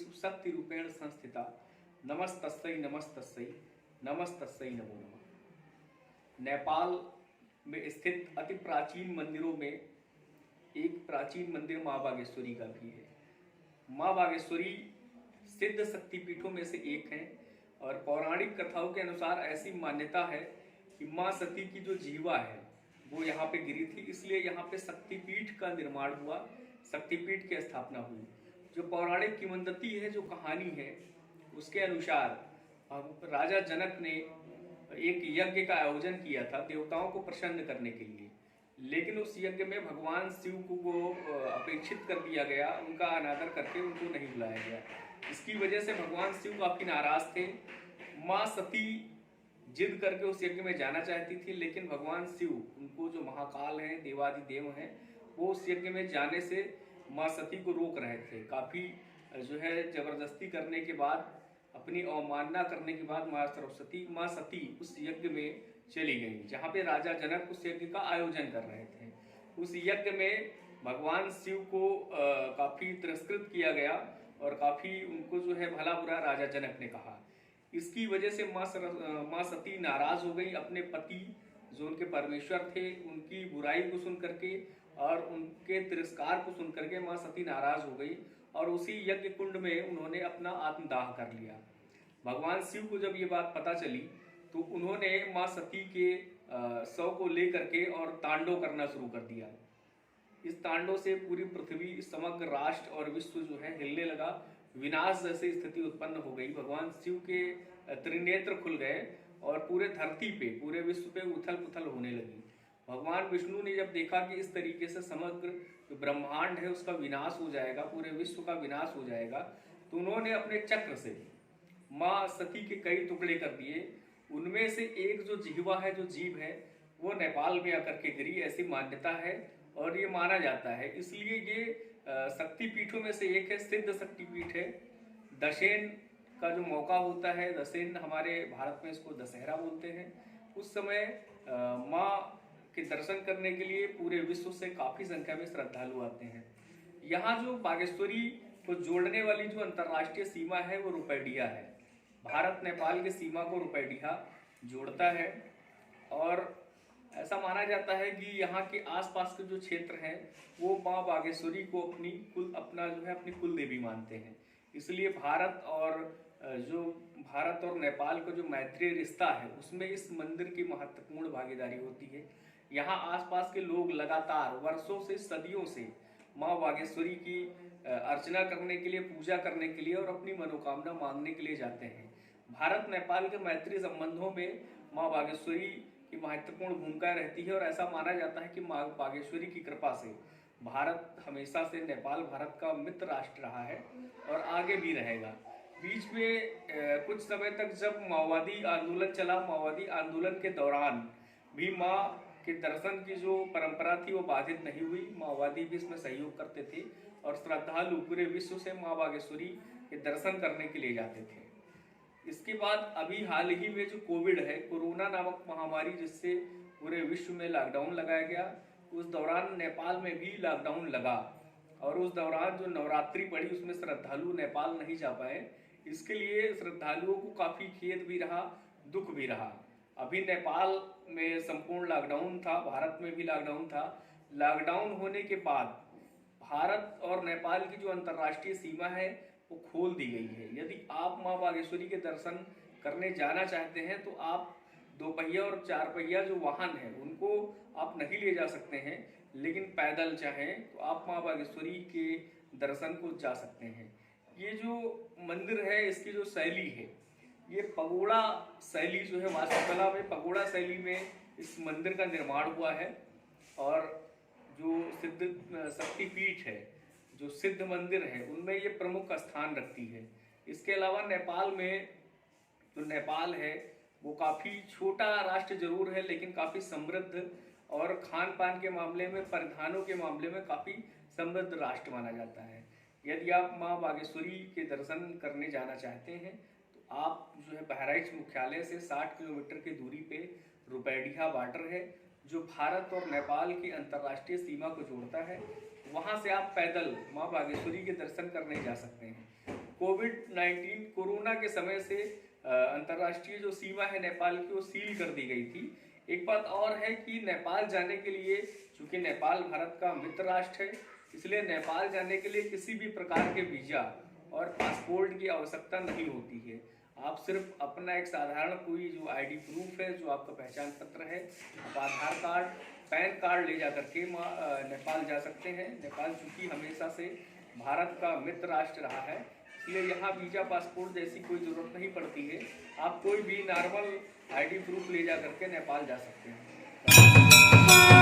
भूतेषु शक्ति रूपेण संस्थिता नमस्तस्यै नमस्तस्यै नमस्तस्यै नमो नमः। नेपाल में स्थित अति प्राचीन मंदिरों में एक प्राचीन मंदिर माँ बागेश्वरी का भी है। माँ बागेश्वरी सिद्ध शक्तिपीठों में से एक है और पौराणिक कथाओं के अनुसार ऐसी मान्यता है कि माँ सती की जो जीवा है वो यहाँ पे गिरी थी, इसलिए यहाँ पे शक्तिपीठ का निर्माण हुआ, शक्तिपीठ की स्थापना हुई। जो पौराणिक किंवदंती है, जो कहानी है, उसके अनुसार राजा जनक ने एक यज्ञ का आयोजन किया था देवताओं को प्रसन्न करने के लिए, लेकिन उस यज्ञ में भगवान शिव को अपेक्षित कर दिया गया, उनका अनादर करके उनको नहीं बुलाया गया। इसकी वजह से भगवान शिव काफी नाराज थे। माँ सती जिद करके उस यज्ञ में जाना चाहती थी, लेकिन भगवान शिव, उनको जो महाकाल हैं, देवादिदेव हैं, वो उस यज्ञ में जाने से माँ सती को रोक रहे थे। काफी जो है जबरदस्ती करने के बाद, अपनी अवमानना करने के बाद माँ सती उस यज्ञ में चली गई, जहाँ पे राजा जनक उस यज्ञ का आयोजन कर रहे थे। उस यज्ञ में भगवान शिव को काफी तिरस्कृत किया गया और काफी उनको जो है भला बुरा राजा जनक ने कहा। इसकी वजह से माँ सती नाराज हो गई। अपने पति जो उनके परमेश्वर थे, उनकी बुराई को सुन करके और उनके तिरस्कार को सुन करके माँ सती नाराज हो गई और उसी यज्ञ कुंड में उन्होंने अपना आत्मदाह कर लिया। भगवान शिव को जब ये बात पता चली तो उन्होंने माँ सती के शव को लेकर के और तांडव करना शुरू कर दिया। इस तांडव से पूरी पृथ्वी, समग्र राष्ट्र और विश्व जो है हिलने लगा। विनाश जैसी स्थिति उत्पन्न हो गई। भगवान शिव के त्रिनेत्र खुल गए और पूरे धरती पे, पूरे विश्व पे उथल पुथल होने लगी। भगवान विष्णु ने जब देखा कि इस तरीके से समग्र जो ब्रह्मांड है उसका विनाश हो जाएगा, पूरे विश्व का विनाश हो जाएगा, तो उन्होंने अपने चक्र से माँ सती के कई टुकड़े कर दिए। उनमें से एक जो जिह्वा है, जो जीभ है, वो नेपाल में आकर के गिरी, ऐसी मान्यता है और ये माना जाता है। इसलिए ये शक्तिपीठों में से एक है, सिद्ध शक्तिपीठ है। दशैन का जो मौका होता है, दशैन हमारे भारत में इसको दशहरा बोलते हैं, उस समय माँ के दर्शन करने के लिए पूरे विश्व से काफी संख्या में श्रद्धालु आते हैं। यहाँ जो बागेश्वरी को जोड़ने वाली जो अंतर्राष्ट्रीय सीमा है वो रुपैडिया है। भारत नेपाल की सीमा को रुपैडिया जोड़ता है और ऐसा माना जाता है कि यहाँ के आसपास के जो क्षेत्र हैं वो माँ बागेश्वरी को अपनी कुल देवी मानते हैं। इसलिए भारत और नेपाल का जो मैत्रीय रिश्ता है उसमें इस मंदिर की महत्वपूर्ण भागीदारी होती है। यहाँ आसपास के लोग लगातार वर्षों से, सदियों से माँ बागेश्वरी की अर्चना करने के लिए, पूजा करने के लिए और अपनी मनोकामना मांगने के लिए जाते हैं। भारत नेपाल के मैत्री संबंधों में माँ बागेश्वरी की महत्वपूर्ण भूमिका रहती है और ऐसा माना जाता है कि माँ बागेश्वरी की कृपा से भारत हमेशा से, नेपाल भारत का मित्र राष्ट्र रहा है और आगे भी रहेगा। बीच में कुछ समय तक जब माओवादी आंदोलन चला, माओवादी आंदोलन के दौरान भी माँ के दर्शन की जो परंपरा थी वो बाधित नहीं हुई। माओवादी भी इसमें सहयोग करते थे और श्रद्धालु पूरे विश्व से माँ बागेश्वरी के दर्शन करने के लिए जाते थे। इसके बाद अभी हाल ही में जो कोविड है, कोरोना नामक महामारी, जिससे पूरे विश्व में लॉकडाउन लगाया गया, उस दौरान नेपाल में भी लॉकडाउन लगा और उस दौरान जो नवरात्रि पड़ी उसमें श्रद्धालु नेपाल नहीं जा पाए। इसके लिए श्रद्धालुओं को काफी खेद भी रहा, दुख भी रहा। अभी नेपाल में संपूर्ण लॉकडाउन था, भारत में भी लॉकडाउन था। लॉकडाउन होने के बाद भारत और नेपाल की जो अंतर्राष्ट्रीय सीमा है वो खोल दी गई है। यदि आप माँ बागेश्वरी के दर्शन करने जाना चाहते हैं तो आप 2 पहिया और 4 पहिया जो वाहन है उनको आप नहीं ले जा सकते हैं, लेकिन पैदल चाहें तो आप माँ बागेश्वरी के दर्शन को जा सकते हैं। ये जो मंदिर है, इसकी जो शैली है, ये पगोड़ा शैली जो है, वास्तुकला में पगोड़ा शैली में इस मंदिर का निर्माण हुआ है और जो सिद्ध शक्तिपीठ है, जो सिद्ध मंदिर है, उनमें ये प्रमुख स्थान रखती है। इसके अलावा नेपाल में जो नेपाल है वो काफ़ी छोटा राष्ट्र जरूर है, लेकिन काफ़ी समृद्ध और खान पान के मामले में, परिधानों के मामले में काफ़ी समृद्ध राष्ट्र माना जाता है। यदि आप माँ बागेश्वरी के दर्शन करने जाना चाहते हैं तो आप जो है बहराइच मुख्यालय से 60 किलोमीटर की दूरी पे रुपैडिया बॉर्डर है, जो भारत और नेपाल की अंतर्राष्ट्रीय सीमा को जोड़ता है। वहाँ से आप पैदल माँ बागेश्वरी के दर्शन करने जा सकते हैं। कोविड-19 कोरोना के समय से अंतर्राष्ट्रीय जो सीमा है नेपाल की वो सील कर दी गई थी। एक बात और है कि नेपाल जाने के लिए, चूंकि नेपाल भारत का मित्र राष्ट्र है, इसलिए नेपाल जाने के लिए किसी भी प्रकार के वीजा और पासपोर्ट की आवश्यकता नहीं होती है। आप सिर्फ अपना एक साधारण कोई जो आईडी प्रूफ है, जो आपका पहचान पत्र है, आप आधार कार्ड, पैन कार्ड ले जा करके नेपाल जा सकते हैं। नेपाल चूंकि हमेशा से भारत का मित्र राष्ट्र रहा है, इसलिए यहाँ वीजा पासपोर्ट जैसी कोई ज़रूरत नहीं पड़ती है। आप कोई भी नॉर्मल आईडी प्रूफ ले जा करके नेपाल जा सकते हैं।